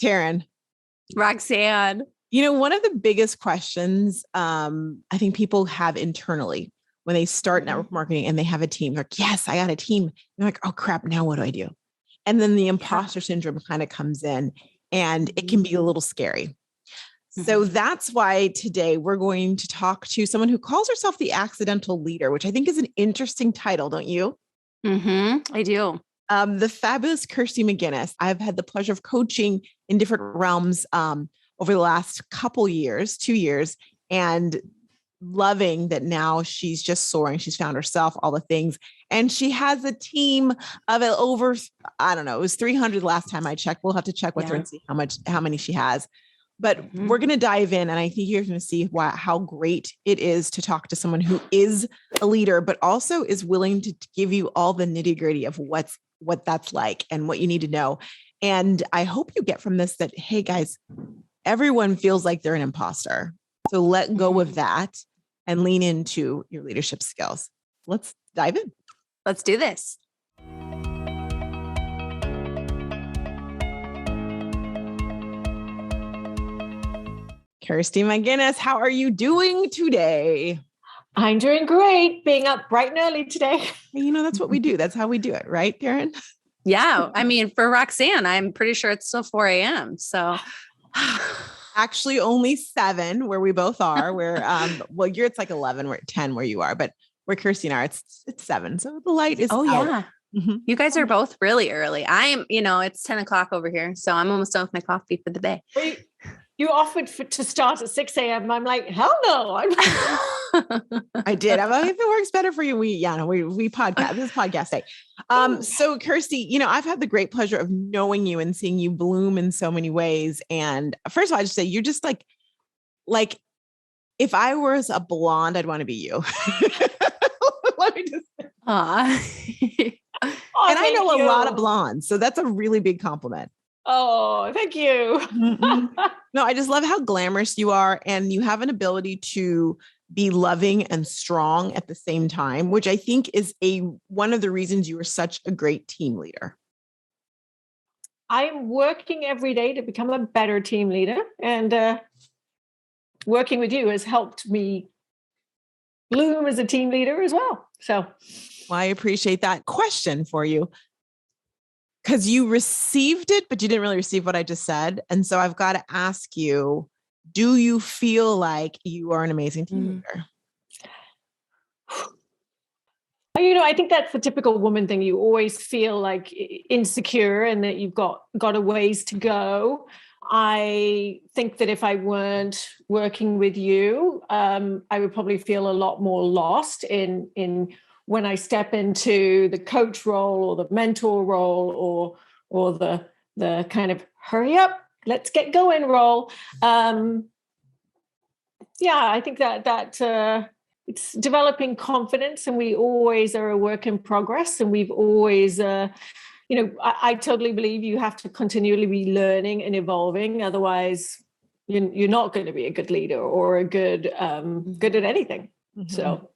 Taryn. Roxanne. One of the biggest questions I think people have internally when they start network marketing and they have a team, they're like, yes, I got a team. They're like, oh crap, now what do I do? And then the imposter syndrome kind of comes in and it can be a little scary. So that's why today we're going to talk to someone who calls herself the accidental leader, which I think is an interesting title, don't you? I do. The fabulous Kirsty Maginness. I've had the pleasure of coaching in different realms over the last couple years, 2 years, and loving that now she's just soaring. She's found herself, all the things. And she has a team of over, I don't know, it was 300 last time I checked. We'll have to check with her and see how many she has. But we're going to dive in. And I think you're going to see how great it is to talk to someone who is a leader, but also is willing to give you all the nitty gritty of what that's like and what you need to know. And I hope you get from this that, hey guys, everyone feels like they're an imposter. So let go of that and lean into your leadership skills. Let's dive in. Let's do this. Kirsty Maginness, how are you doing today? I'm doing great, being up bright and early today. That's what we do. That's how we do it, right, Taryn? Yeah. I mean, for Roxanne, I'm pretty sure it's still 4 a.m. So actually only 7 where we both are. Where it's like 11, we're at 10 where you are, but where Kirsty and I are, it's 7. So the light is out. Yeah. You guys are both really early. It's 10 o'clock over here. So I'm almost done with my coffee for the day. You offered to start at 6 a.m. I'm like, hell no. I did. I'm like, if it works better for you, we podcast. This is podcast day. So Kirsty, I've had the great pleasure of knowing you and seeing you bloom in so many ways. And first of all, I just say you're just like if I was a blonde, I'd want to be you. Let me just. And I know a lot of blondes, so that's a really big compliment. Oh, thank you. No, I just love how glamorous you are. And you have an ability to be loving and strong at the same time, which I think is one of the reasons you are such a great team leader. I'm working every day to become a better team leader. And working with you has helped me bloom as a team leader as well. So I appreciate that. Question for you. Because you received it, but you didn't really receive what I just said. And so I've got to ask you, do you feel like you are an amazing team leader? I think that's the typical woman thing. You always feel like insecure and that you've got a ways to go. I think that if I weren't working with you, I would probably feel a lot more lost in when I step into the coach role or the mentor role or the kind of hurry up, let's get going role. I think that it's developing confidence, and we always are a work in progress, and we've always, I totally believe you have to continually be learning and evolving. Otherwise, you're not going to be a good leader or a good at anything. Mm-hmm. So.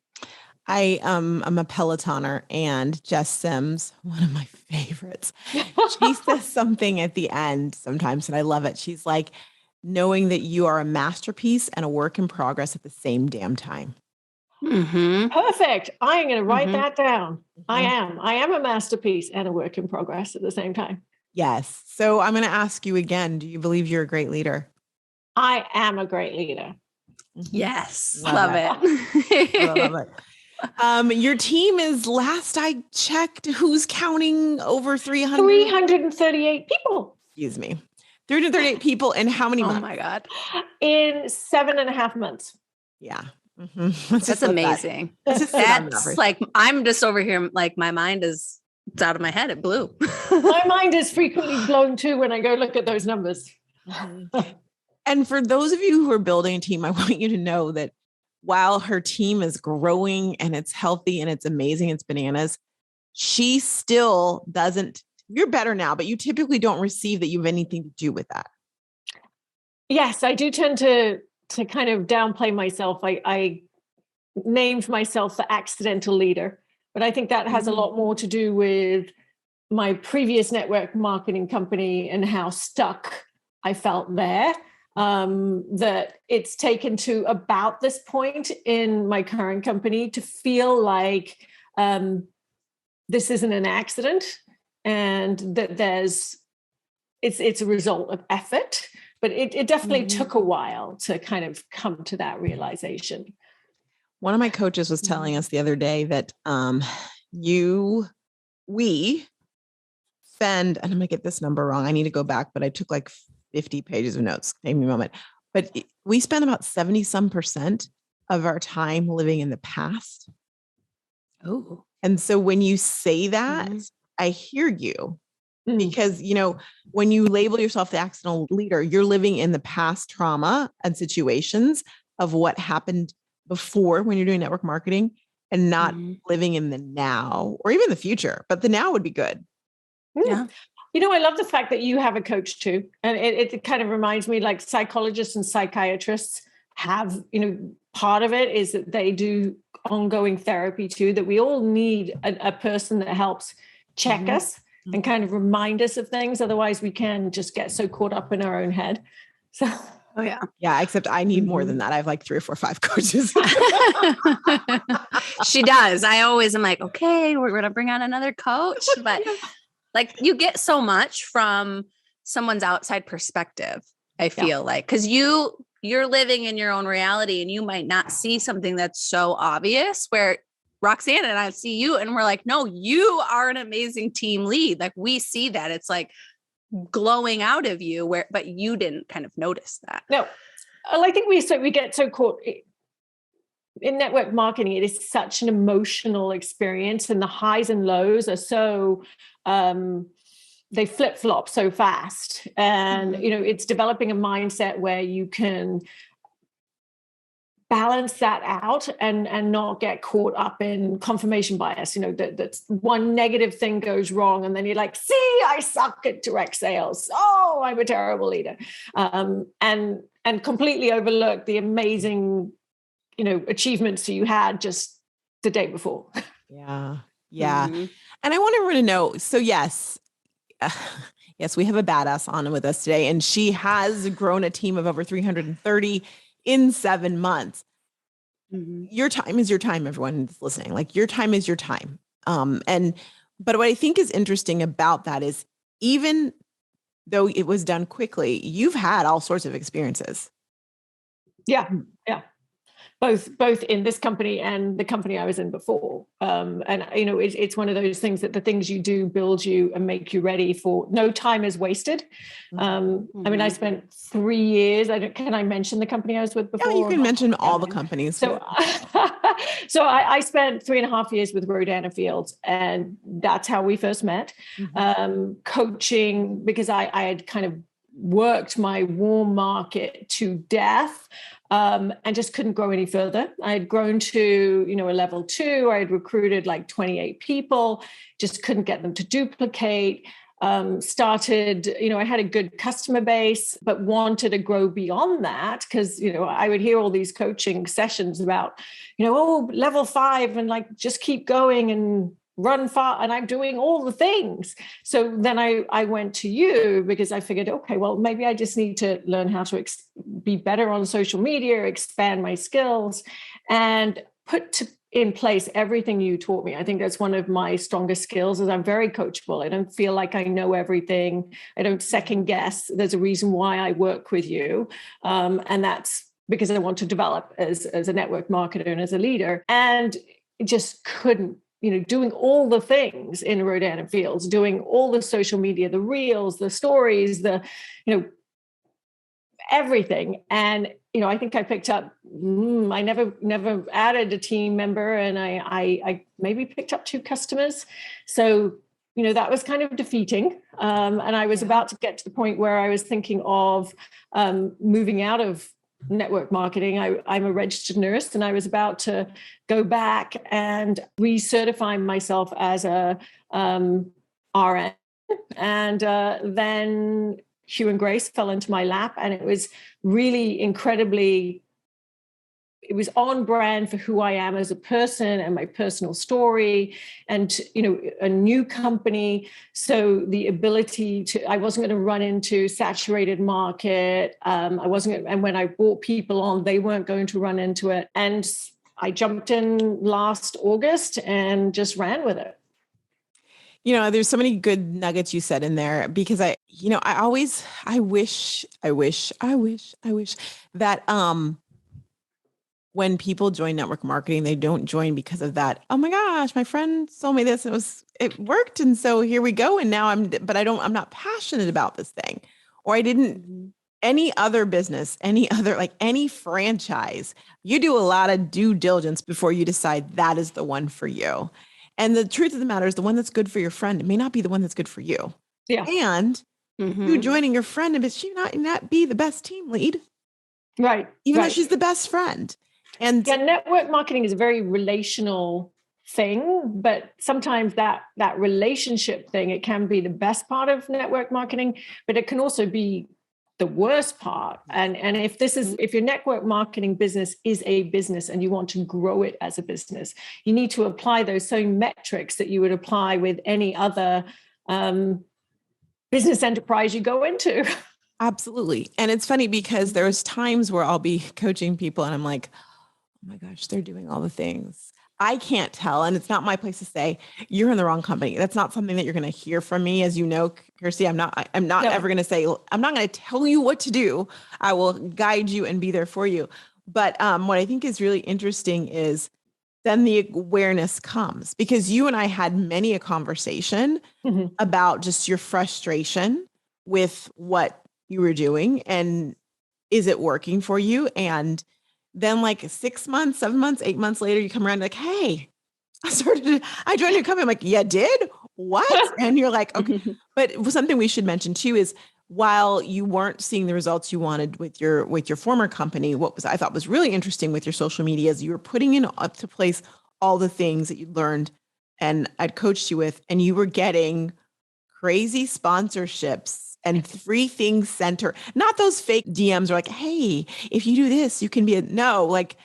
I'm a Pelotoner, and Jess Sims, one of my favorites, she says something at the end sometimes, and I love it. She's like, knowing that you are a masterpiece and a work in progress at the same damn time. Mm-hmm. Perfect. I am going to write that down. Mm-hmm. I am a masterpiece and a work in progress at the same time. Yes. So I'm going to ask you again, do you believe you're a great leader? I am a great leader. Yes. Love it. I love it. Your team is, last I checked, who's counting over 338 people. Excuse me. 338 people in how many months? Oh my God. In 7.5 months. Yeah. Mm-hmm. That's amazing. That's like, I'm just over here, like my mind is, it's out of my head. It blew. My mind is frequently blown too when I go look at those numbers. Mm-hmm. And for those of you who are building a team, I want you to know that while her team is growing and it's healthy and it's amazing, it's bananas, she still doesn't, you're better now, but you typically don't receive that you have anything to do with that. Yes, I do tend to kind of downplay myself. I named myself the accidental leader, but I think that has a lot more to do with my previous network marketing company and how stuck I felt there. That it's taken to about this point in my current company to feel like this isn't an accident, and that it's a result of effort. But it definitely took a while to kind of come to that realization. One of my coaches was telling us the other day that we spend, and I'm gonna get this number wrong, I need to go back, but I took like 50 pages of notes. Give me a moment. But we spend about 70% of our time living in the past. Oh. And so when you say that, I hear you. Because, when you label yourself the accidental leader, you're living in the past trauma and situations of what happened before when you're doing network marketing, and not living in the now or even the future, but the now would be good. Yeah. I love the fact that you have a coach too. And it kind of reminds me, like, psychologists and psychiatrists have, part of it is that they do ongoing therapy too, that we all need a person that helps check us and kind of remind us of things. Otherwise we can just get so caught up in our own head. So, oh yeah. Yeah. Except I need more than that. I have like 3 or 4 or 5 coaches. She does. I always am like, okay, we're going to bring on another coach, but like you get so much from someone's outside perspective. I feel like, cause you're living in your own reality and you might not see something that's so obvious, where Roxanne and I see you and we're like, no, you are an amazing team lead. Like we see that it's like glowing out of you, but you didn't kind of notice that. No, I think we get so caught in network marketing. It is such an emotional experience, and the highs and lows are so, they flip-flop so fast. And, it's developing a mindset where you can balance that out and not get caught up in confirmation bias. That one negative thing goes wrong and then you're like, see, I suck at direct sales. Oh, I'm a terrible leader. And completely overlook the amazing, achievements you had just the day before. Yeah. Yeah. And I want everyone to know, so yes, we have a badass on with us today, and she has grown a team of over 330 in 7 months. Your time is your time, everyone that's listening. Like, your time is your time. But what I think is interesting about that is, even though it was done quickly, you've had all sorts of experiences. Yeah. Both in this company and the company I was in before. And, it's one of those things that the things you do build you and make you ready for. No time is wasted. I mean, I spent 3 years. Can I mention the company I was with before? Yeah, you can mention all the companies. So, I spent 3.5 years with Rodan Fields, and that's how we first met. Coaching, because I had kind of worked my warm market to death. And just couldn't grow any further. I had grown to, a level 2. I had recruited like 28 people, just couldn't get them to duplicate. Started, I had a good customer base, but wanted to grow beyond that because, I would hear all these coaching sessions about, level 5 and like, just keep going and run far, and I'm doing all the things. So then I went to you because I figured, okay, well, maybe I just need to learn how to be better on social media, expand my skills, and put in place everything you taught me. I think that's one of my strongest skills, is I'm very coachable. I don't feel like I know everything. I don't second guess. There's a reason why I work with you. And that's because I want to develop as a network marketer and as a leader. And it just couldn't, doing all the things in Rodan and Fields, doing all the social media, the reels, the stories, everything. And, I think I picked up, I never added a team member, and I maybe picked up 2 customers. So, that was kind of defeating. And I was about to get to the point where I was thinking of moving out of network marketing. I'm a registered nurse, and I was about to go back and recertify myself as a RN. And then Hugh and Grace fell into my lap, and it was really incredibly it was on brand for who I am as a person and my personal story, and, you know, a new company. So the ability to, I wasn't going to run into saturated market. I wasn't, and when I brought people on, they weren't going to run into it. And I jumped in last August and just ran with it. You know, there's so many good nuggets you said in there, because I wish that, when people join network marketing, they don't join because of that. Oh my gosh, my friend told me this. It worked. And so here we go. And now I'm not passionate about this thing. Or I didn't, any other business, any franchise, you do a lot of due diligence before you decide that is the one for you. And the truth of the matter is, the one that's good for your friend, it may not be the one that's good for you. Yeah. And you joining your friend, but she not be the best team lead. Right. Even though she's the best friend. And yeah, network marketing is a very relational thing, but sometimes that relationship thing, it can be the best part of network marketing, but it can also be the worst part. And if your network marketing business is a business and you want to grow it as a business, you need to apply those same metrics that you would apply with any other business enterprise you go into. Absolutely. And it's funny because there's times where I'll be coaching people and I'm like, oh my gosh, they're doing all the things. I can't tell. And it's not my place to say, you're in the wrong company. That's not something that you're going to hear from me. As you know, Kirsty, I'm not ever going to say, I'm not going to tell you what to do. I will guide you and be there for you. But what I think is really interesting is then the awareness comes, because you and I had many a conversation about just your frustration with what you were doing and is it working for you? And then like 6 months, 7 months, 8 months later, you come around like, hey, I joined your company. I'm like, yeah, did what? And you're like, okay. But something we should mention too is, while you weren't seeing the results you wanted with your former company, I thought was really interesting with your social media is you were putting in up to place all the things that you learned and I'd coached you with, and you were getting crazy sponsorships and free things sent her. Not those fake DMs are like, hey, if you do this, you can be like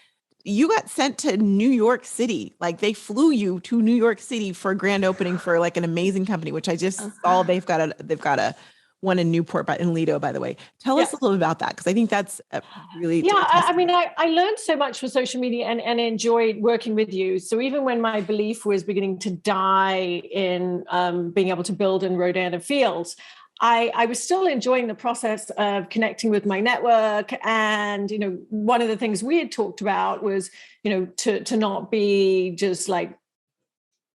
you got sent to New York City. Like they flew you to New York City for a grand opening for like an amazing company, which I just saw they've got a one in Newport, but in Lido, by the way. Tell us a little bit about that, because I think that's really. Yeah, I mean, I learned so much from social media and enjoyed working with you. So even when my belief was beginning to die in being able to build in Rodana Fields, I was still enjoying the process of connecting with my network. And, you know, one of the things we had talked about was, you know, to not be just like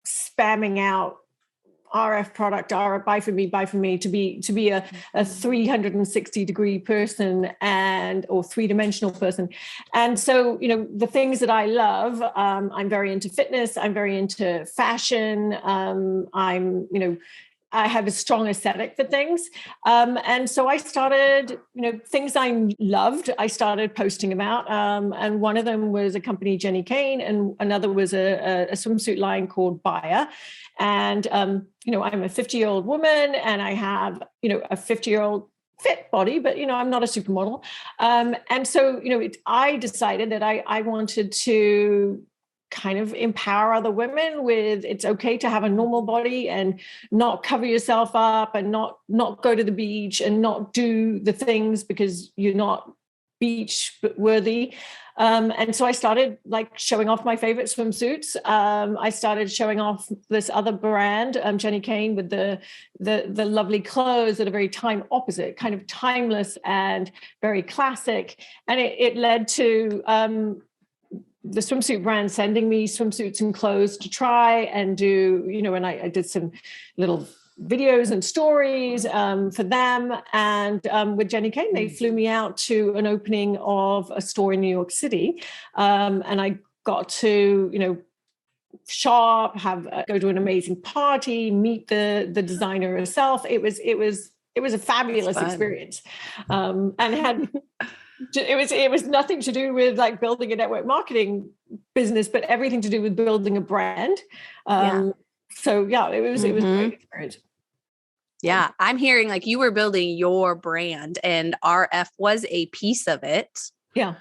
spamming out RF product, buy from me, to be a 360-degree person or three-dimensional person. And so, you know, the things that I love, I'm very into fitness, I'm very into fashion, I have a strong aesthetic for things. And so I started, you know, things I loved, I started posting about. And one of them was a company, Jenny Kane, and another was a swimsuit line called Bayer. And, you know, I'm a 50-year-old woman and I have, you know, a 50-year-old fit body, but, you know, I'm not a supermodel. And so, you know, I decided that I wanted to kind of empower other women with, it's okay to have a normal body and not cover yourself up and not go to the beach and not do the things because you're not beach worthy. And so I started like showing off my favorite swimsuits. I started showing off this other brand, Jenny Kane, with the lovely clothes that are very time opposite, kind of timeless and very classic. And it led to the swimsuit brand sending me swimsuits and clothes to try and do, you know, and I did some little videos and stories for them. And with Jenny Kane, they flew me out to an opening of a store in New York City. And I got to, you know, shop, go to an amazing party, meet the designer herself. It was a fabulous experience. And had it was nothing to do with like building a network marketing business, but everything to do with building a brand. So yeah, it was a great experience. Yeah, I'm hearing like you were building your brand and RF was a piece of it. Yeah.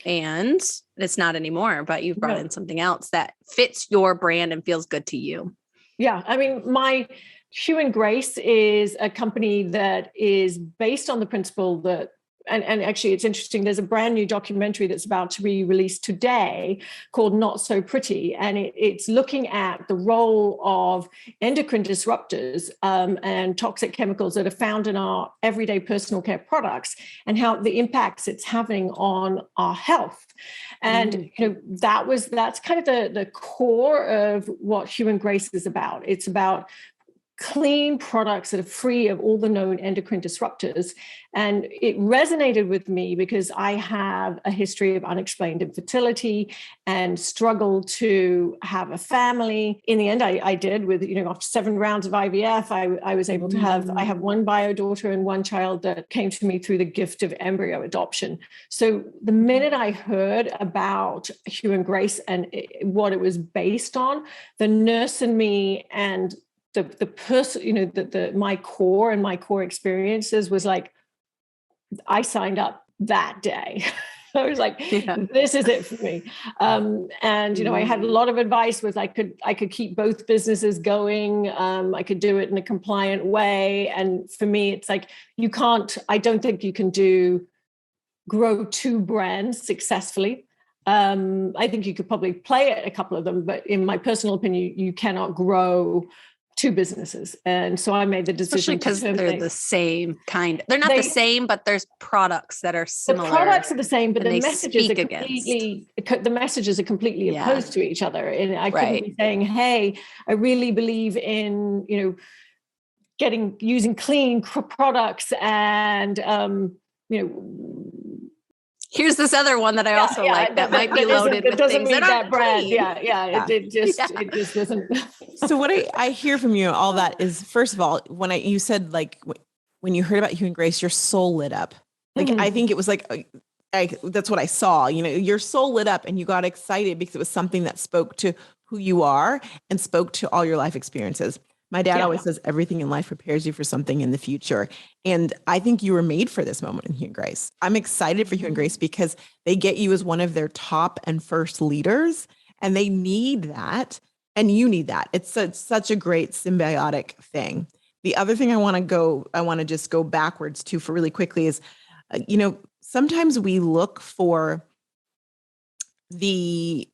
And it's not anymore, but you've brought in something else that fits your brand and feels good to you. Yeah. I mean, my Hugh Grace is a company that is based on the principle that, and actually it's interesting, there's a brand new documentary that's about to be released today called Not So Pretty. And it's looking at the role of endocrine disruptors and toxic chemicals that are found in our everyday personal care products and how the impacts it's having on our health. And that's kind of the core of what Hugh Grace is about. It's about clean products that are free of all the known endocrine disruptors. And it resonated with me because I have a history of unexplained infertility and struggle to have a family. In the end, I did with, after 7 rounds of IVF, I was able to I have one bio daughter and one child that came to me through the gift of embryo adoption. So the minute I heard about Hugh Grace and what it was based on, the nurse in me and the person, my core experiences was like, I signed up that day. I was like, this is it for me. And, I had a lot of advice was I could keep both businesses going. I could do it in a compliant way. And for me, it's like, I don't think you can grow 2 brands successfully. I think you could probably play at a couple of them, but in my personal opinion, you cannot grow 2 businesses. And so I made the decision because they're the same kind. They're not the same, but there's products that are similar. The products are the same, but the messages are completely opposed to each other. And I couldn't be saying, hey, I really believe in, using clean products and, here's this other one that I also like that might be loaded with things that aren't brand. It just doesn't. So what I hear from you, all that is, first of all, you said like when you heard about Hugh Grace, your soul lit up. Like I think it was like that's what I saw. Your soul lit up, and you got excited because it was something that spoke to who you are and spoke to all your life experiences. My dad always says everything in life prepares you for something in the future. And I think you were made for this moment in Hugh Grace. I'm excited for Hugh Grace because they get you as one of their top and first leaders, and they need that. And you need that. It's such a great symbiotic thing. The other thing I want to just go backwards to for really quickly is, sometimes we look for the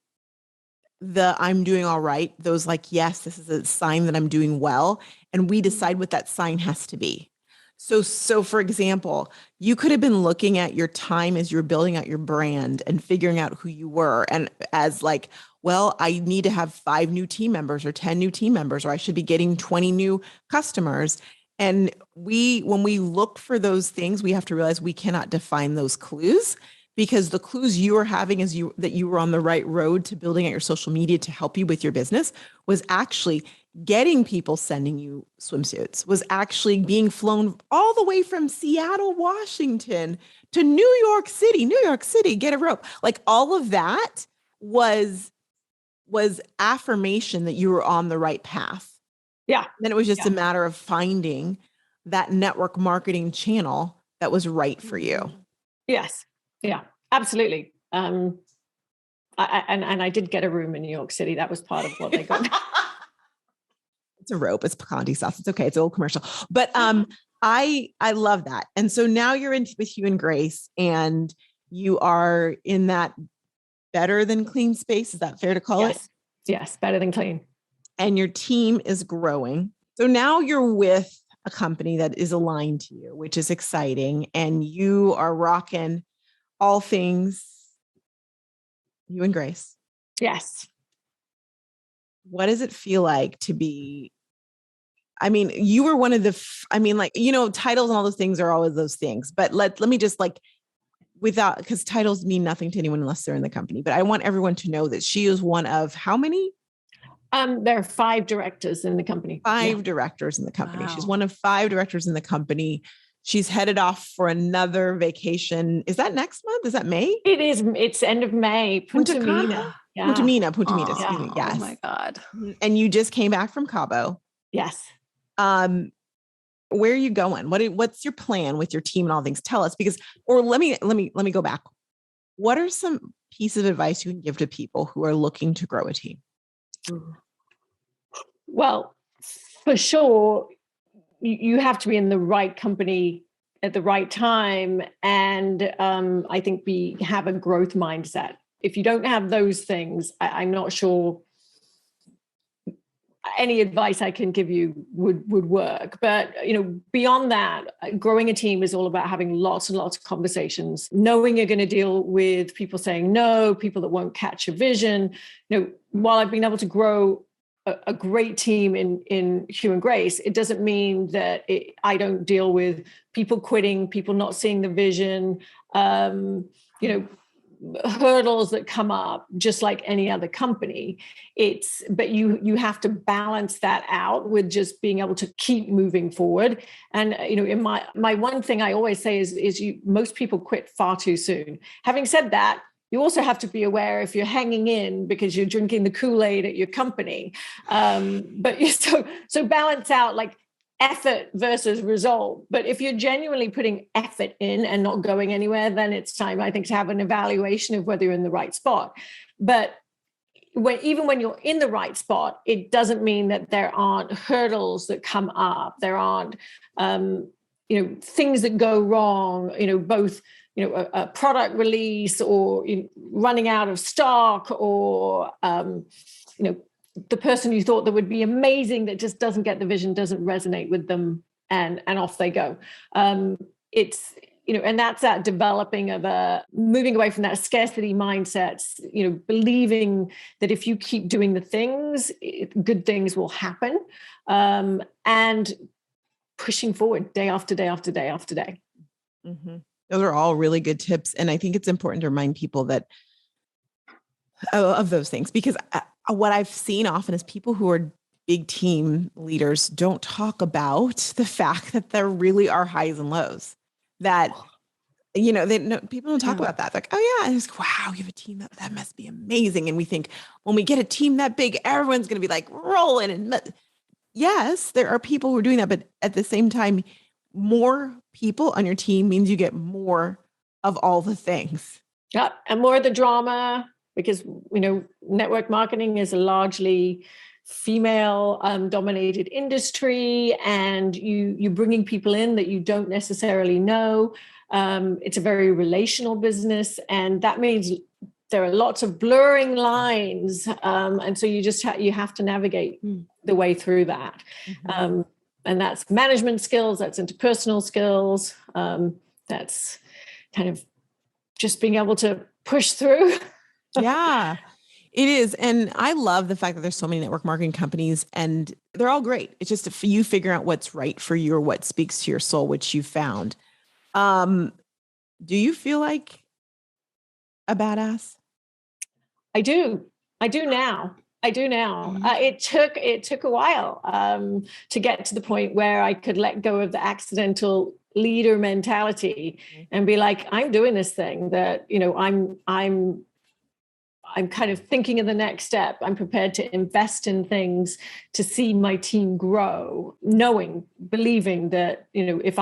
I'm doing all right. Those like, yes, this is a sign that I'm doing well. And we decide what that sign has to be. So for example, you could have been looking at your time as you're building out your brand and figuring out who you were. And as like, well, I need to have 5 new team members or 10 new team members, or I should be getting 20 new customers. And when we look for those things, we have to realize we cannot define those clues, because the clues you were having is that you were on the right road to building out your social media to help you with your business was actually getting people sending you swimsuits, was actually being flown all the way from Seattle, Washington to New York City, get a rope. Like all of that was affirmation that you were on the right path. Yeah. Then it was just a matter of finding that network marketing channel that was right for you. Yes. Yeah, absolutely. And I did get a room in New York City. That was part of what they got. It's a rope. It's picante sauce. It's okay. It's a little commercial, but I love that. And so now you're with Hugh and Grace, and you are in that better than clean space. Is that fair to call it? Yes, better than clean. And your team is growing. So now you're with a company that is aligned to you, which is exciting, and you are rocking all things Hugh and Grace. Yes. What does it feel like to be, you were one of the, titles and all those things are always those things, but let me just because titles mean nothing to anyone unless they're in the company, but I want everyone to know that she is one of how many? There are 5 directors in the company. 5 directors in the company. Wow. She's one of 5 directors in the company. She's headed off for another vacation. Is that next month? Is that May? It is. It's end of May. Punta Mina. Punta Mina. Excuse me. Yes. Oh my God. And you just came back from Cabo. Yes. Where are you going? What's your plan with your team and all things? Tell us, let me go back. what are some pieces of advice you can give to people who are looking to grow a team? Well, for sure, you have to be in the right company at the right time. And I think have a growth mindset. If you don't have those things, I'm not sure any advice I can give you would work. But, beyond that, growing a team is all about having lots and lots of conversations, knowing you're going to deal with people saying no, people that won't catch your vision. While I've been able to grow a great team in Hugh and Grace, it doesn't mean that I don't deal with people quitting, people not seeing the vision, hurdles that come up just like any other company. But you have to balance that out with just being able to keep moving forward. And in my one thing I always say is most people quit far too soon. Having said that, you also have to be aware if you're hanging in because you're drinking the Kool-Aid at your company. But so balance out like effort versus result. But if you're genuinely putting effort in and not going anywhere, then it's time, I think, to have an evaluation of whether you're in the right spot. But even when you're in the right spot, it doesn't mean that there aren't hurdles that come up. There aren't, things that go wrong, both a product release or running out of stock or, the person you thought that would be amazing that just doesn't get the vision, doesn't resonate with them, and off they go. It's, and that's that developing of moving away from that scarcity mindset, believing that if you keep doing the things, good things will happen, and pushing forward day after day after day after day. Mm-hmm. Those are all really good tips. And I think it's important to remind people that of those things, because what I've seen often is people who are big team leaders don't talk about the fact that there really are highs and lows, that, people don't talk about that. Like, oh yeah. And it's, wow, you have a team that must be amazing. And we think when we get a team that big, everyone's going to be like rolling. And yes, there are people who are doing that. But at the same time, more people on your team means you get more of all the things. Yeah. And more of the drama, because, network marketing is a largely female dominated industry, and you're bringing people in that you don't necessarily know. It's a very relational business, and that means there are lots of blurring lines. And so you just you have to navigate the way through that. Mm-hmm. And that's management skills, that's interpersonal skills. That's kind of just being able to push through. Yeah, it is. And I love the fact that there's so many network marketing companies and they're all great. It's just if you figure out what's right for you or what speaks to your soul, which you found. Do you feel like a badass? I do now. Mm-hmm. It took a while to get to the point where I could let go of the accidental leader mentality and be like, I'm doing this thing that, I'm kind of thinking of the next step. I'm prepared to invest in things to see my team grow, believing that, if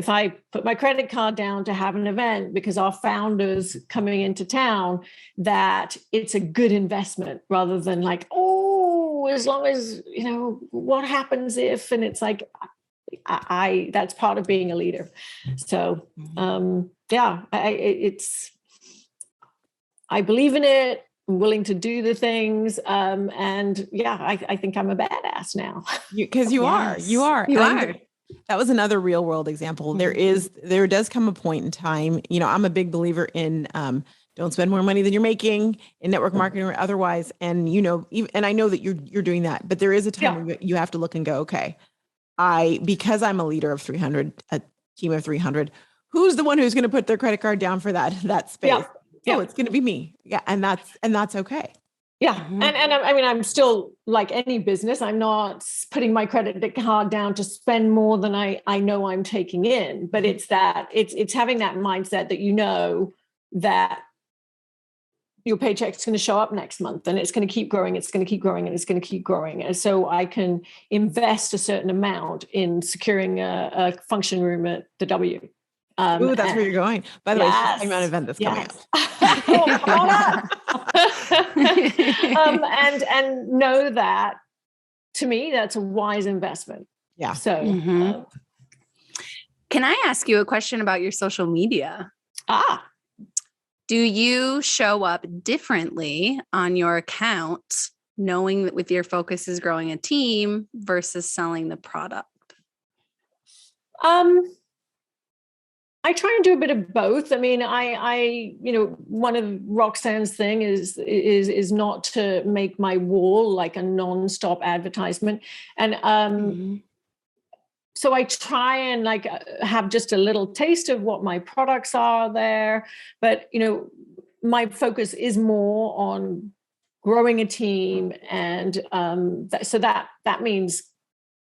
I put my credit card down to have an event because our founder's coming into town, that it's a good investment rather than like, as long as, what happens if, and it's like, that's part of being a leader. So, I believe in it. I'm willing to do the things. I think I'm a badass now. Because you are. That was another real world example. There does come a point in time, I'm a big believer in, don't spend more money than you're making in network marketing or otherwise. And, and I know that you're doing that, but there is a time where you have to look and go, okay, because I'm a leader of 300, a team of 300, who's the one who's going to put their credit card down for that space? Yeah. Oh, it's going to be me. Yeah. And that's okay. Yeah. Mm-hmm. And I'm still like any business. I'm not putting my credit card down to spend more than I know I'm taking in, but it's having that mindset that, that your paycheck's going to show up next month and it's going to keep growing. It's going to keep growing and it's going to keep growing. And so I can invest a certain amount in securing a function room at the W. Ooh, that's where you're going. By the way, she's talking about an event that's coming up. Oh, come on up. And know that, to me, that's a wise investment. Yeah. So, can I ask you a question about your social media? Do you show up differently on your account, knowing that with your focus is growing a team versus selling the product? I try and do a bit of both. I mean, I one of Roxanne's thing is not to make my wall like a non-stop advertisement. And so I try and like have just a little taste of what my products are there. But, my focus is more on growing a team. And so that means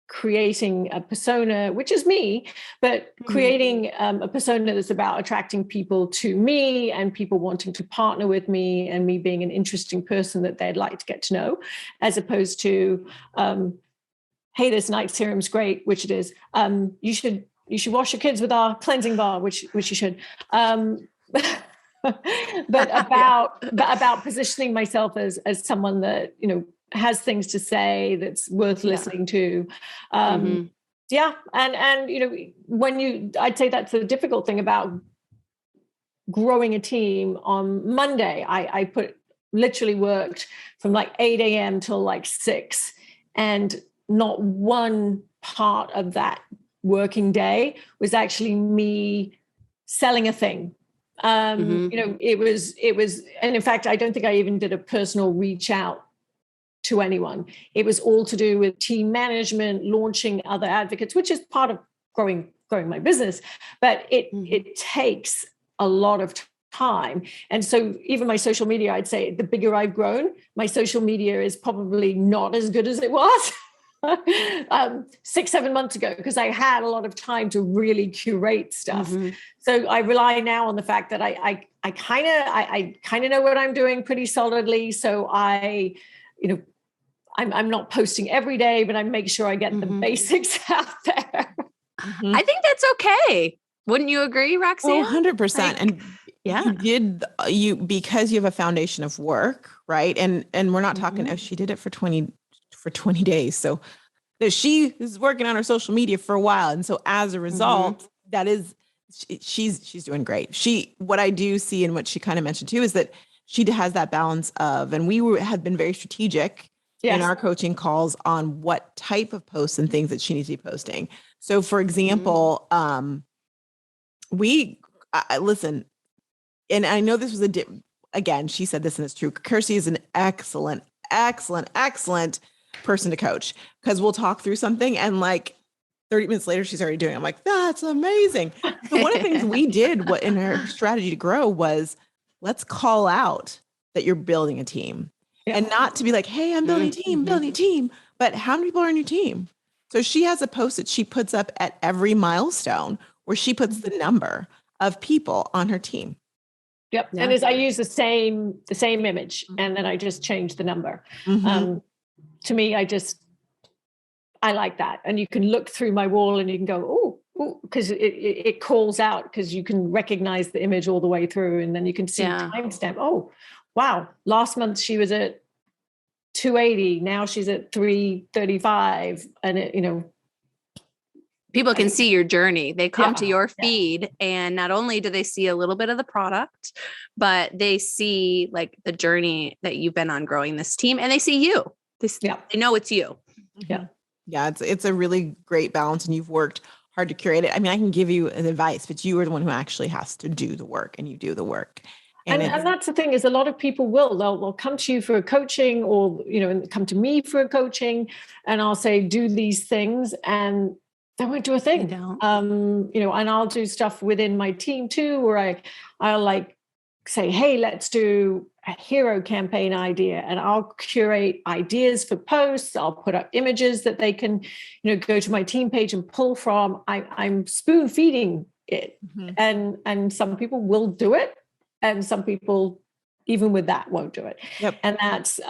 creating a persona, which is me, but creating a persona that's about attracting people to me and people wanting to partner with me and me being an interesting person that they'd like to get to know, as opposed to, hey, this night serum's great, which it is. You should wash your kids with our cleansing bar, which you should. But about positioning myself as someone that, has things to say that's worth listening to. Yeah. And I'd say that's the difficult thing about growing a team. On Monday, I literally worked from like 8 a.m. till like 6, and not one part of that working day was actually me selling a thing. It was, and in fact, I don't think I even did a personal reach out to anyone. It was all to do with team management, launching other advocates, which is part of growing my business, but it takes a lot of time. And so even my social media, I'd say the bigger I've grown, my social media is probably not as good as it was 6-7 months ago, because I had a lot of time to really curate stuff. So I rely now on the fact that I kind of know what I'm doing pretty solidly. So I'm not posting every day, but I make sure I get the basics out there. I think that's okay. Wouldn't you agree, Roxanne? 100%. And because you have a foundation of work, right? And we're not talking, she did it for 20 days. So she is working on her social media for a while. And so as a result, that is, she's doing great. What I do see, and what she kind of mentioned too, is that she has that balance of, and we have been very strategic in our coaching calls on what type of posts and things that she needs to be posting. So for example, listen, and I know this was again, she said this and it's true. Kirsty is an excellent person to coach, because we'll talk through something and like 30 minutes later, she's already doing it. I'm like, that's amazing. So one of the things we did in her strategy to grow was, let's call out that you're building a team. And not to be like, hey, I'm building a team, but how many people are on your team? So she has a post that she puts up at every milestone where she puts the number of people on her team. Yep. Yeah. And I use the same image, and then I just change the number. To me, I like that. And you can look through my wall and you can go, oh, because it calls out, because you can recognize the image all the way through, and then you can see timestamp. Oh, wow. Last month she was at 280. Now she's at 335. And people can see your journey. They come to your feed, and not only do they see a little bit of the product, but they see like the journey that you've been on growing this team, and they see you. They know it's you. Yeah. Yeah. It's a really great balance, and you've worked hard to curate it. I mean, I can give you an advice, but you are the one who actually has to do the work, and you do the work. And that's the thing, is a lot of people they'll come to you for a coaching, or, come to me for a coaching, and I'll say, do these things, and they won't do a thing. And I'll do stuff within my team too, where I'll like say, hey, let's do a hero campaign idea, and I'll curate ideas for posts. I'll put up images that they can, go to my team page and pull from. I'm spoon feeding it. And some people will do it, and some people, even with that, won't do it. Yep. And that's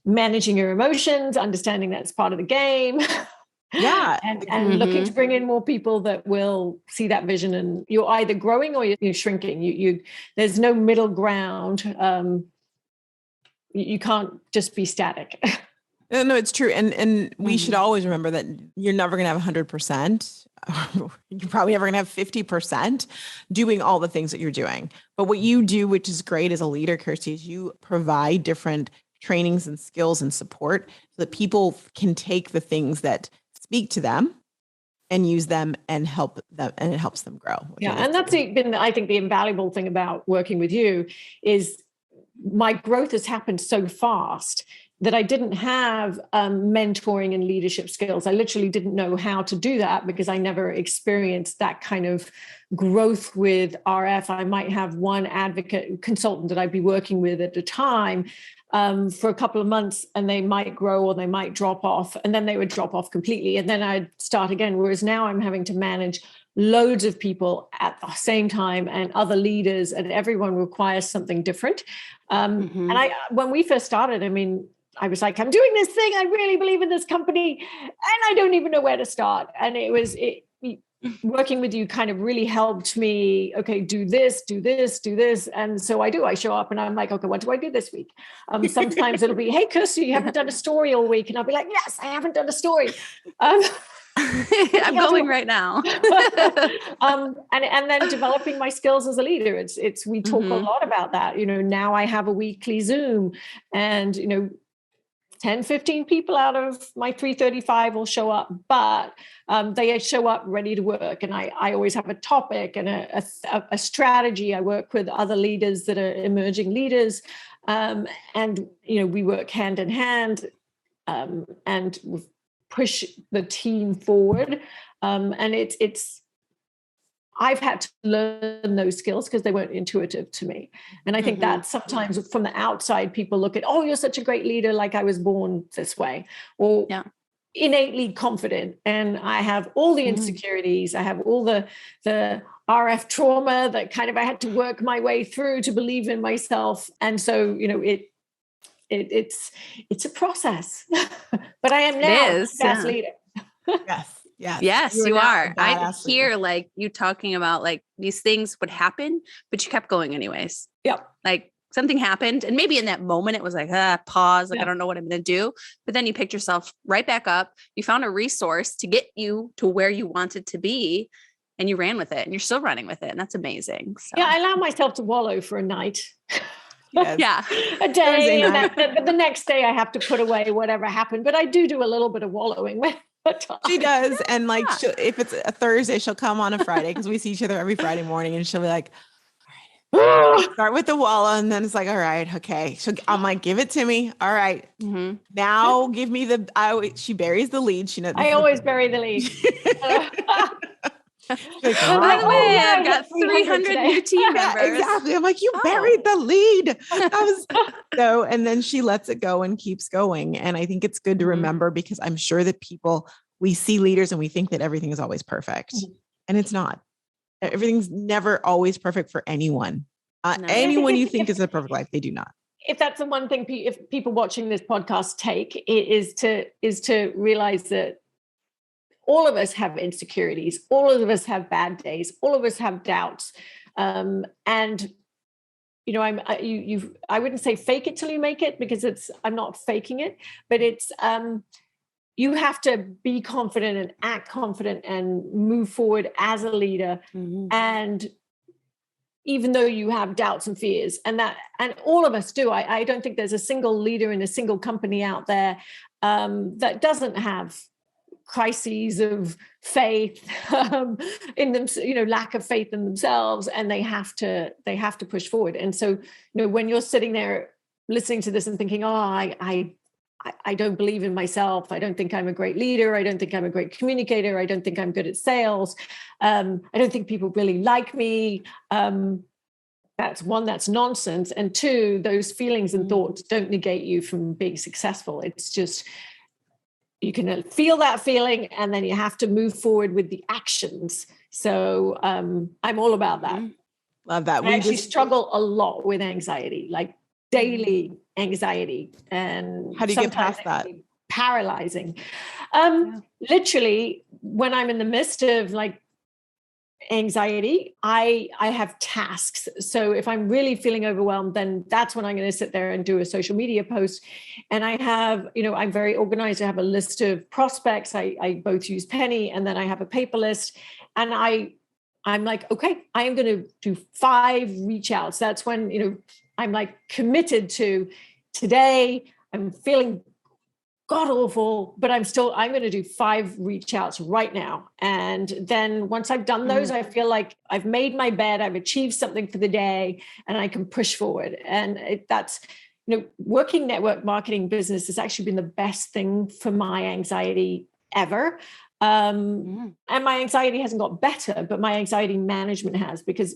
managing your emotions, understanding that's part of the game. Yeah. and looking to bring in more people that will see that vision, and you're either growing or you're shrinking. You there's no middle ground. You can't just be static. No, it's true. And we should always remember that you're never going to have 100%. You're probably never going to have 50% doing all the things that you're doing. But what you do, which is great as a leader, Kirsty, is you provide different trainings and skills and support so that people can take the things that speak to them and use them and help them, and it helps them grow. Yeah. And that's been, I think, the invaluable thing about working with you is my growth has happened so fast that I didn't have mentoring and leadership skills. I literally didn't know how to do that because I never experienced that kind of growth with RF. I might have one advocate consultant that I'd be working with at a time for a couple of months, and they might grow or they might drop off, and then they would drop off completely. And then I'd start again. Whereas now I'm having to manage loads of people at the same time and other leaders, and everyone requires something different. And when we first started, I mean, I was like, I'm doing this thing. I really believe in this company and I don't even know where to start. And working with you kind of really helped me. Okay, do this, do this, do this. And so I show up and I'm like, okay, what do I do this week? Sometimes it'll be, hey, Kirsty, you haven't done a story all week. And I'll be like, yes, I haven't done a story. I'm going right now. And then developing my skills as a leader. We talk a lot about that. Now I have a weekly Zoom, and 10, 15 people out of my 335 will show up, but they show up ready to work. And I always have a topic and a strategy. I work with other leaders that are emerging leaders. And we work hand in hand, and push the team forward. And I've had to learn those skills because they weren't intuitive to me. And I think that sometimes from the outside, people look at, oh, you're such a great leader, like I was born this way, or innately confident. And I have all the insecurities. I have all the RF trauma that kind of I had to work my way through to believe in myself. And so, it's a process. But I am now a best leader. Yes, you are. I hear like you talking about like these things would happen, but you kept going anyways. Yep. Like something happened, and maybe in that moment it was like, pause, like I don't know what I'm going to do. But then you picked yourself right back up. You found a resource to get you to where you wanted to be, and you ran with it, and you're still running with it. And that's amazing. So. Yeah. I allow myself to wallow for a night. Yes. A day. And the next day I have to put away whatever happened. But I do a little bit of wallowing with it. She does. And like, if it's a Thursday, she'll come on a Friday because we see each other every Friday morning, and she'll be like, all right, start with the wallow. And then it's like, all right, okay. I'm like, give it to me. All right. Now give me she buries the lead. I always bury the lead. Like, by the way, I've got 300 new team members. Yeah, exactly. I'm like, you buried the lead. And then she lets it go and keeps going. And I think it's good to remember, because I'm sure that we see leaders and we think that everything is always perfect, and it's not. Everything's never always perfect for anyone. Anyone you think is a perfect life, they do not. If that's the one thing, if people watching this podcast take, it is to realize that all of us have insecurities. All of us have bad days. All of us have doubts. And I wouldn't say fake it till you make it, because I'm not faking it, but it's you have to be confident and act confident and move forward as a leader. And even though you have doubts and fears, and all of us do, I don't think there's a single leader in a single company out there that doesn't have crises of faith in them, lack of faith in themselves, and they have to push forward. And so, when you're sitting there listening to this and thinking, oh, I don't believe in myself, I don't think I'm a great leader, I don't think I'm a great communicator, I don't think I'm good at sales, I don't think people really like me, that's one, that's nonsense. And two, those feelings and thoughts don't negate you from being successful. It's just, you can feel that feeling, and then you have to move forward with the actions. So I'm all about that. Love that. I actually struggle a lot with anxiety, like daily anxiety. And how do you get past that? Paralyzing. Literally, when I'm in the midst of like anxiety, I have tasks. So if I'm really feeling overwhelmed, then that's when I'm going to sit there and do a social media post. And I have, I'm very organized. I have a list of prospects. I both use Penny, and then I have a paper list. And I'm like, okay, I am going to do 5 reach outs. That's when, I'm like committed to today. I'm feeling god awful, but I'm going to do 5 reach outs right now. And then once I've done those, I feel like I've made my bed, I've achieved something for the day, and I can push forward. And that's, working network marketing business has actually been the best thing for my anxiety ever. And my anxiety hasn't got better, but my anxiety management has, because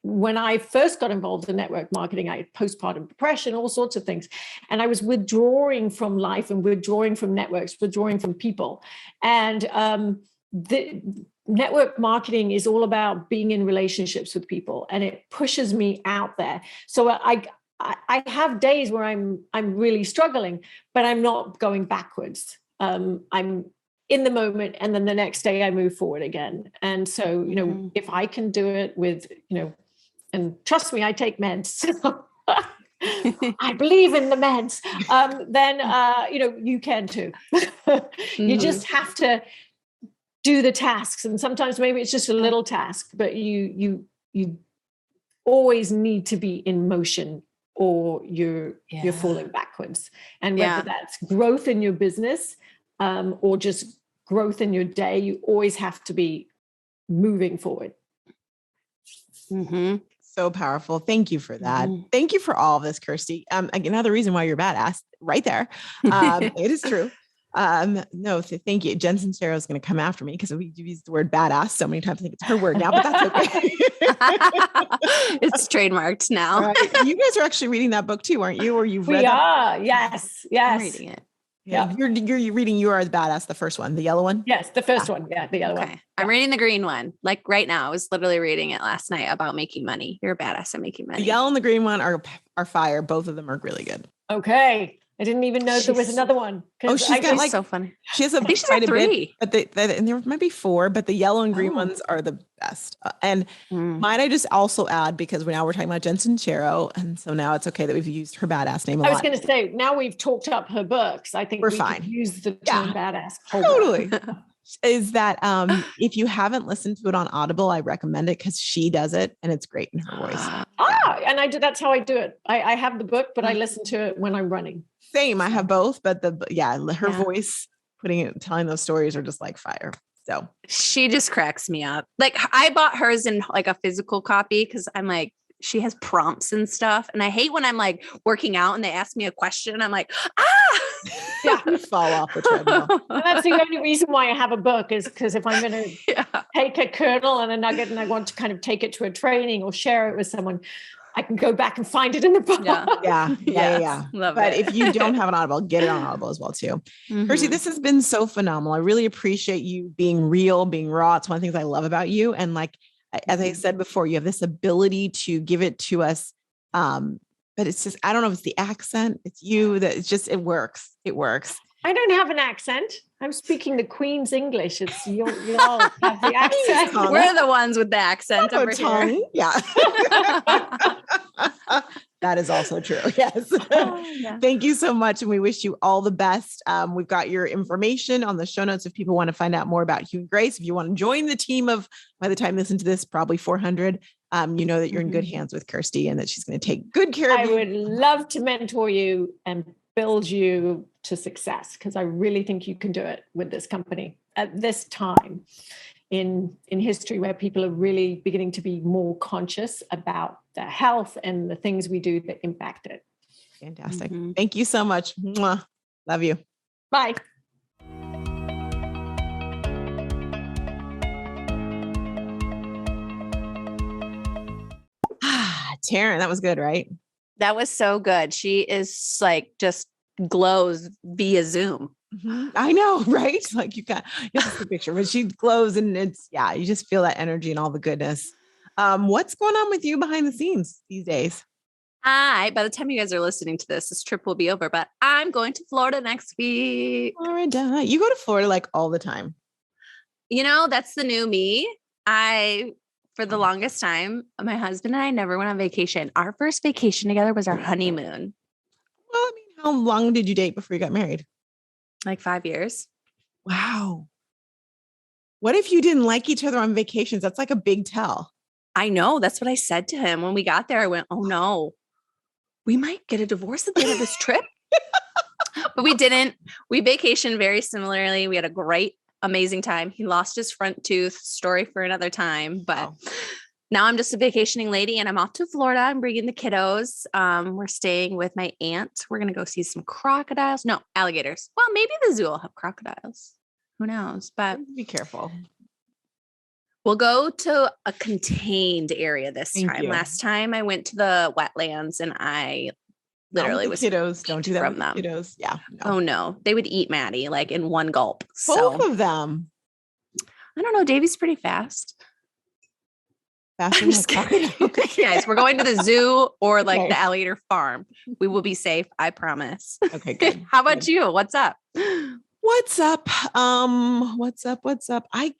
when I first got involved in network marketing, I had postpartum depression, all sorts of things. And I was withdrawing from life and withdrawing from networks, withdrawing from people. And the network marketing is all about being in relationships with people, and it pushes me out there. So I have days where I'm really struggling, but I'm not going backwards. I'm in the moment, and then the next day I move forward again. And so, if I can do it with, and trust me, I take meds. So I believe in the meds. Then, you can too. You just have to do the tasks. And sometimes maybe it's just a little task, but you always need to be in motion, or you're falling backwards. And whether that's growth in your business, or just growth in your day, you always have to be moving forward. Mm-hmm. So powerful. Thank you for that. Thank you for all of this, Kirsty. Another reason why you're badass right there. It is true. Thank you. Jen Sincero is going to come after me because we use the word badass so many times. I think it's her word now, but that's okay. It's trademarked now. Right. You guys are actually reading that book too, aren't you? Or you've read We are. Yes. I'm reading it. Yeah. You're reading You Are the Badass, the first one, the yellow one? Yes, the first one. Yeah, the yellow one. Yeah. I'm reading the green one. Like right now, I was literally reading it last night about making money. You're a badass at making money. The yellow and the green one are fire. Both of them are really good. Okay. I didn't even know there was another one. She's got so funny. She has quite a 3. Bit, and there might be 4, but the yellow and green ones are the best. And mine, I just also add, because now we're talking about Jen Sincero, and so now it's okay that we've used her badass name a lot. I was going to say, now we've talked up her books. I think we're fine. Use the term badass. Totally. Is that if you haven't listened to it on Audible, I recommend it because she does it and it's great in her voice. And that's how I do it. I have the book, but I listen to it when I'm running. Same. I have both, but her voice telling those stories are just like fire. So she just cracks me up. Like I bought hers in like a physical copy because I'm like, she has prompts and stuff. And I hate when I'm like working out and they ask me a question and I'm like, you fall off the treadmill. And that's the only reason why I have a book, is because if I'm going to take a kernel and a nugget and I want to kind of take it to a training or share it with someone, I can go back and find it in the book. Yeah. But if you don't have an Audible, get it on Audible as well too. Kirsty, this has been so phenomenal. I really appreciate you being real, being raw. It's one of the things I love about you. And like, as I said before, you have this ability to give it to us. But it's just, I don't know if it's the accent, it's you, that it's just, it works. It works. I don't have an accent. I'm speaking the Queen's English. It's you all have the accent. We're the ones with the accent over here. Yeah. That is also true. Yes. Thank you so much. And we wish you all the best. We've got your information on the show notes if people want to find out more about Hugh Grace. If you want to join the team of, by the time you listen to this, probably 400, you know that you're in good hands with Kirsty and that she's going to take good care of you. I would love to mentor you and build you to success, because I really think you can do it with this company at this time in history where people are really beginning to be more conscious about their health and the things we do that impact it. Fantastic. Thank you so much. Mwah. Love you. Bye. Taryn, that was good, right? That was so good. She is like just glows via Zoom. I know, right? Like you have to see a picture, but she glows and it's, you just feel that energy and all the goodness. What's going on with you behind the scenes these days? By the time you guys are listening to this trip will be over, but I'm going to Florida next week. Florida. You go to Florida like all the time. That's the new me. For the longest time, my husband and I never went on vacation. Our first vacation together was our honeymoon. Well, I mean, how long did you date before you got married? Like 5 years. Wow. What if you didn't like each other on vacations? That's like a big tell. I know. That's what I said to him. When we got there, I went, oh no, we might get a divorce at the end of this trip. But we didn't. We vacationed very similarly. We had a great, amazing time. He lost his front tooth, story for another time. But now I'm just a vacationing lady and I'm off to Florida. I'm bringing the kiddos. We're staying with my aunt. We're going to go see some crocodiles. No, alligators. Well, maybe the zoo will have crocodiles. Who knows? But be careful. We'll go to a contained area this time. Thank you. Last time I went to the wetlands and I literally was kiddos. Don't do that from with them. Kiddos. Yeah. No. Oh no, they would eat Maddie like in one gulp. Both of them. I don't know. Davy's pretty fast. Faster I'm just kidding. Guys, we're going to the zoo or like Okay. the alligator farm. We will be safe. I promise. Okay, good. How about you? What's up? What's up? What's up? I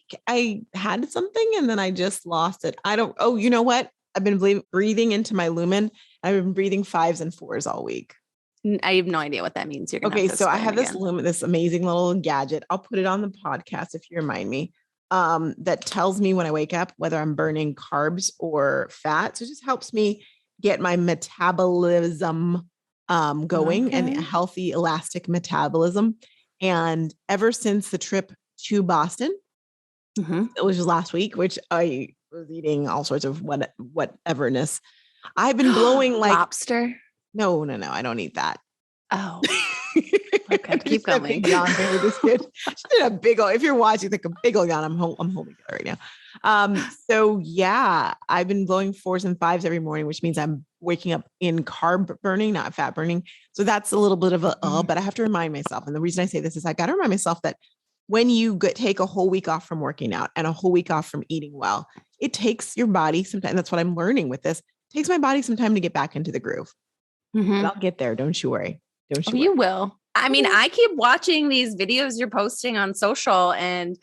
had something and then I just lost it. You know what? I've been breathing into my lumen. I've been breathing 5s and 4s all week. I have no idea what that means. You're gonna Okay, have to so I explain have this again. lumen, this amazing little gadget. I'll put it on the podcast if you remind me. That tells me when I wake up whether I'm burning carbs or fat. So it just helps me get my metabolism going and a healthy, elastic metabolism. And ever since the trip to Boston, which was last week, which I was eating all sorts of whateverness, I've been blowing like lobster. No, I don't eat that. Oh, okay. Keep going. Yawn there, this kid. She did a big old. If you're watching, like a big old yawn. I'm holding it right now. So yeah, I've been blowing 4s and 5s every morning, which means I'm waking up in carb burning, not fat burning. So that's a little bit of but I have to remind myself. And the reason I say this is I got to remind myself that when you take a whole week off from working out and a whole week off from eating well, it takes your body some time. That's what I'm learning with this. It takes my body some time to get back into the groove. But I'll get there. Don't you worry. Don't you worry. You will. I mean, I keep watching these videos you're posting on social and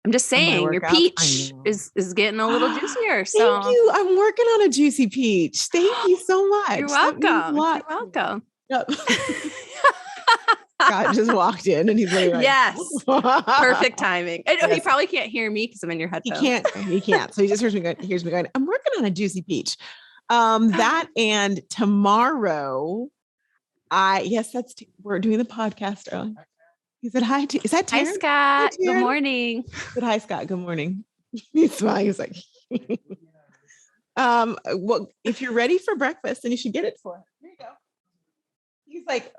I'm just saying your peach is getting a little juicier. So thank you. I'm working on a juicy peach. Thank you so much. You're welcome. You're welcome. Yep. Scott just walked in and he's like, yes, perfect timing. I know he probably can't hear me because I'm in your headphones. He can't. So he just hears me going, I'm working on a juicy peach. That and tomorrow, we're doing the podcast early. He said hi. Is that Taryn? Hi, Scott. Good morning. He said hi, Scott. Good morning. He's smiling. He's like, well, if you're ready for breakfast, then you should get it for him. Here you go. He's like,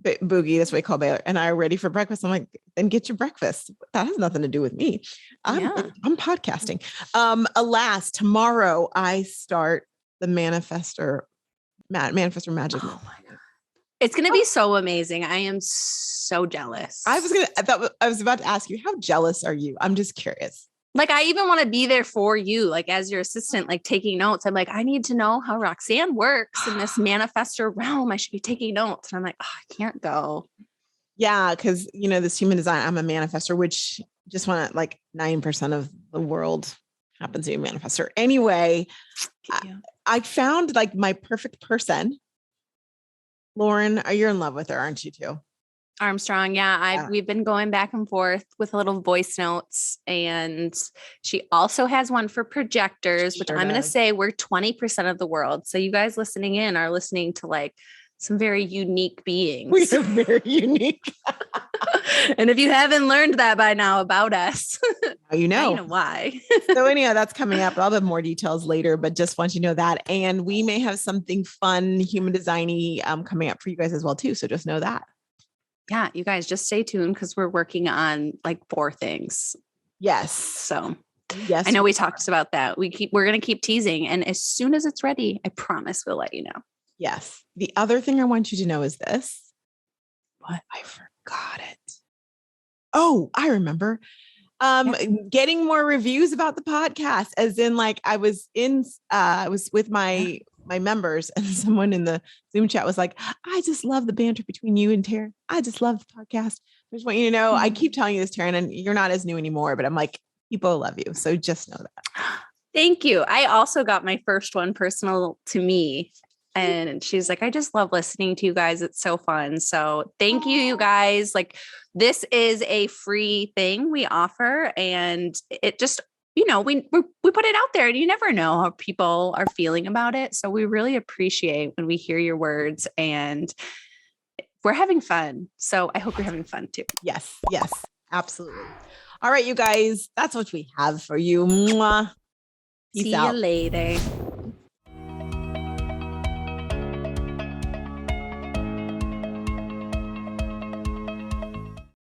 Boogie, that's what we call Baylor, and I are ready for breakfast. I'm like, then get your breakfast. That has nothing to do with me. I'm podcasting. Alas, tomorrow I start the Manifestor Magic. Oh my God. It's going to be so amazing. I am so jealous. I was about to ask you, how jealous are you? I'm just curious. Like, I even want to be there for you, like as your assistant, like taking notes. I'm like, I need to know how Roxanne works in this manifestor realm. I should be taking notes. And I'm like, I can't go. Yeah. Cause this human design, I'm a manifestor, which just want like 9% of the world happens to be a manifestor. Anyway, I found like my perfect person. Lauren, you're in love with her, aren't you too? Armstrong. Yeah. We've been going back and forth with little voice notes, and she also has one for projectors, which I'm going to say we're 20% of the world. So you guys listening in are listening to like some very unique beings. We are very unique. And if you haven't learned that by now about us, you know why. So anyhow, that's coming up. I'll have more details later, but just want you to know that. And we may have something fun, human design-y coming up for you guys as well too. So just know that. Yeah, you guys just stay tuned because we're working on like 4 things. Yes. So yes, I know we talked about that. We're going to keep teasing. And as soon as it's ready, I promise we'll let you know. Yes. The other thing I want you to know is this. What? I forgot it. Oh, I remember. Getting more reviews about the podcast, as in like I was with my my members, and someone in the Zoom chat was like, I just love the banter between you and Taryn. I just love the podcast. I just want you to know, I keep telling you this, Taryn, and you're not as new anymore, but I'm like, people love you. So just know that. Thank you. I also got my first one personal to me. And she's like, I just love listening to you guys. It's so fun. So thank you, you guys. Like, this is a free thing we offer. And it just, we put it out there, and you never know how people are feeling about it. So we really appreciate when we hear your words, and we're having fun. So I hope you're having fun too. Yes, absolutely. All right, you guys, that's what we have for you. Mwah. Peace See out. you later.